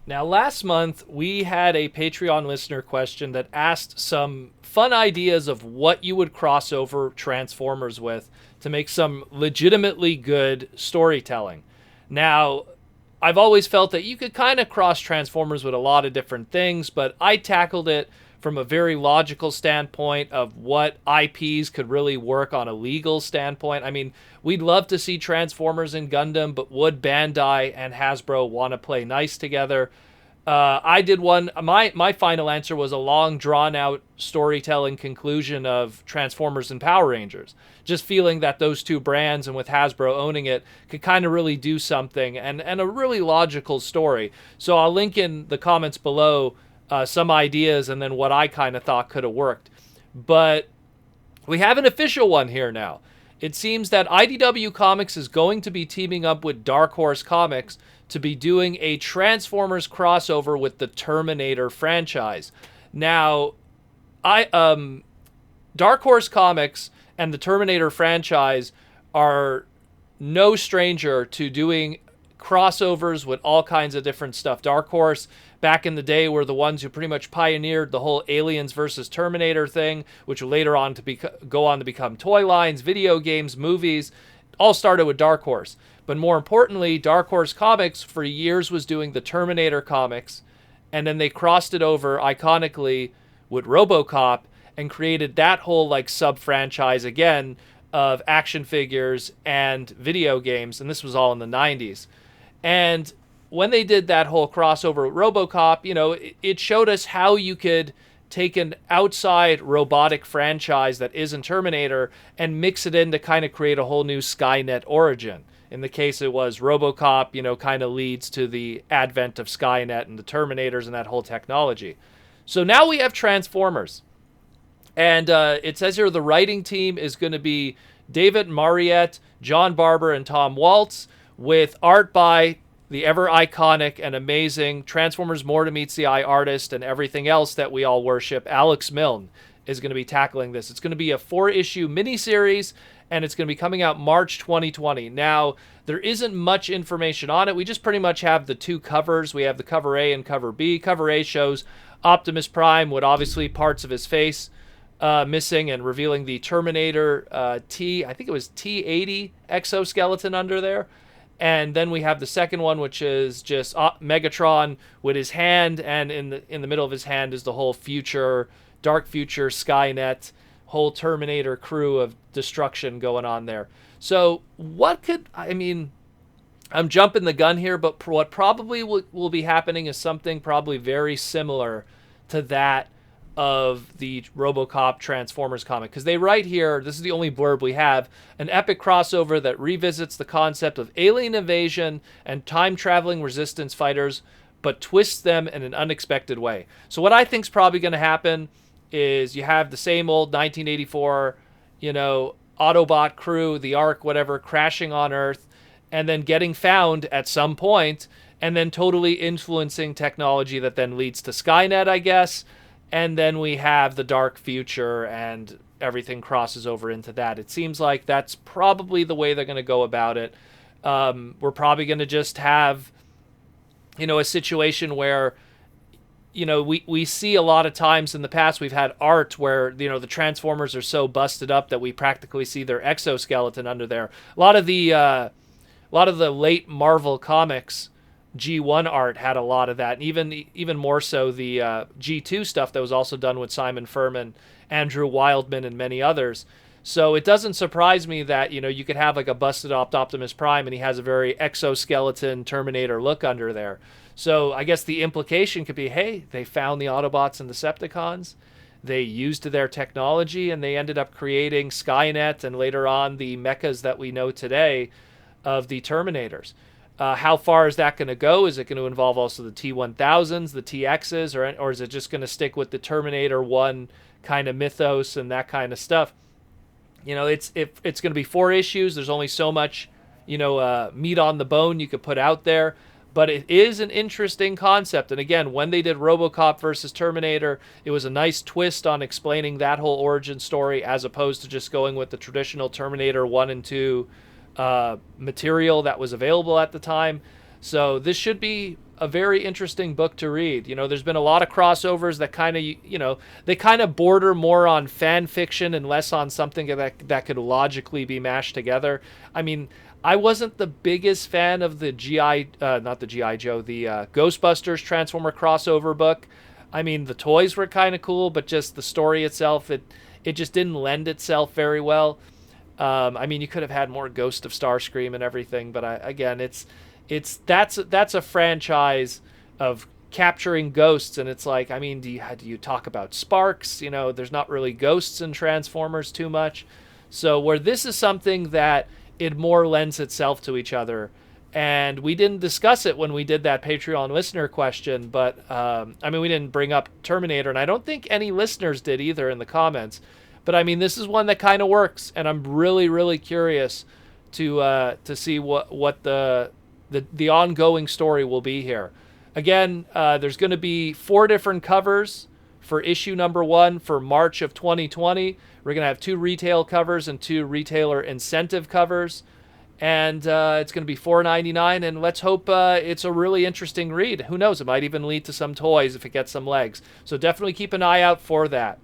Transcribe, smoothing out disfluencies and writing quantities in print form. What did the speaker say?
Now, last month, we had a Patreon listener question that asked some fun ideas of what you would cross over Transformers with to make some legitimately good storytelling. Now, I've always felt that you could kind of cross Transformers with a lot of different things, but I tackled it from a very logical standpoint of what IPs could really work on a legal standpoint. I mean, we'd love to see Transformers and Gundam, but would Bandai and Hasbro want to play nice together? I did one. My final answer was a long, drawn-out storytelling conclusion of Transformers and Power Rangers. Just feeling that those two brands, and with Hasbro owning it, could kind of really do something, and a really logical story. So I'll link in the comments below some ideas and then what I kind of thought could have worked. But we have an official one here now. It seems that IDW Comics is going to be teaming up with Dark Horse Comics to be doing a Transformers crossover with the Terminator franchise. Now, Dark Horse Comics and the Terminator franchise are no stranger to doing crossovers with all kinds of different stuff. Dark Horse, back in the day, were the ones who pretty much pioneered the whole Aliens versus Terminator thing, which will later on to go on to become toy lines, video games, movies. All started with Dark Horse. But more importantly, Dark Horse Comics for years was doing the Terminator comics, and then they crossed it over iconically with RoboCop and created that whole like sub-franchise again of action figures and video games, and this was all in the 90s. And when they did that whole crossover with RoboCop, you know, it showed us how you could take an outside robotic franchise that isn't Terminator and mix it in to kind of create a whole new Skynet origin. In the case it was RoboCop, you know, kind of leads to the advent of Skynet and the Terminators and that whole technology. So now we have Transformers. And it says here the writing team is going to be David Mariotte, John Barber, and Tom Waltz, with art by the ever iconic and amazing Transformers More to Meets the Eye artist and everything else that we all worship. Alex Milne is going to be tackling this. It's going to be a 4-issue miniseries, and it's going to be coming out March 2020. Now, there isn't much information on it. We just pretty much have the two covers. We have the cover A and cover B. Cover A shows Optimus Prime with obviously parts of his face missing and revealing the Terminator I think it was T-80 exoskeleton under there. And then we have the second one, which is just Megatron with his hand, and in the middle of his hand is the whole future, dark future Skynet, whole Terminator crew of destruction going on there. So I'm jumping the gun here, but what probably will be happening is something probably very similar to that of the RoboCop Transformers comic, because they write here, this is the only blurb we have, an epic crossover that revisits the concept of alien invasion and time-traveling resistance fighters, but twists them in an unexpected way. So what I think is probably going to happen is you have the same old 1984, Autobot crew, the Ark, whatever, crashing on Earth, and then getting found at some point, and then totally influencing technology that then leads to Skynet, I guess. And then we have the dark future and everything crosses over into that. It seems like that's probably the way they're going to go about it. We're probably going to just have, a situation where, we see a lot of times in the past we've had art where, the Transformers are so busted up that we practically see their exoskeleton under there. A lot of the late Marvel comics G1 art had a lot of that, and even more so the G2 stuff that was also done with Simon Furman, Andrew Wildman, and many others. So it doesn't surprise me that you could have like a busted up Optimus Prime and he has a very exoskeleton Terminator look under there. So I guess the implication could be, hey, they found the Autobots and Decepticons, they used their technology, and they ended up creating Skynet and later on the mechas that we know today of the Terminators. How far is that going to go? Is it going to involve also the T-1000s, the TXs, or is it just going to stick with the Terminator 1 kind of mythos and that kind of stuff? It's going to be 4 issues. There's only so much, meat on the bone you could put out there. But it is an interesting concept. And again, when they did RoboCop versus Terminator, it was a nice twist on explaining that whole origin story as opposed to just going with the traditional Terminator 1 and 2 material that was available at the time. So this should be a very interesting book to read. You know, there's been a lot of crossovers that kind of, they kind of border more on fan fiction and less on something that could logically be mashed together. I mean, I wasn't the biggest fan of the not the GI Joe, the Ghostbusters Transformer crossover book. I mean, the toys were kind of cool, but just the story itself, it just didn't lend itself very well. I mean, you could have had more Ghost of Starscream and everything, but that's a franchise of capturing ghosts, and it's like, I mean, do you talk about sparks? You know, there's not really ghosts in Transformers too much. So where this is something that it more lends itself to each other. And we didn't discuss it when we did that Patreon listener question, but I mean, we didn't bring up Terminator, and I don't think any listeners did either in the comments. But I mean, this is one that kind of works, and I'm really, really curious to see what the ongoing story will be here. Again, there's going to be 4 different covers for issue number 1 for March of 2020. We're going to have 2 retail covers and 2 retailer incentive covers. And it's going to be $4.99, and let's hope it's a really interesting read. Who knows? It might even lead to some toys if it gets some legs. So definitely keep an eye out for that.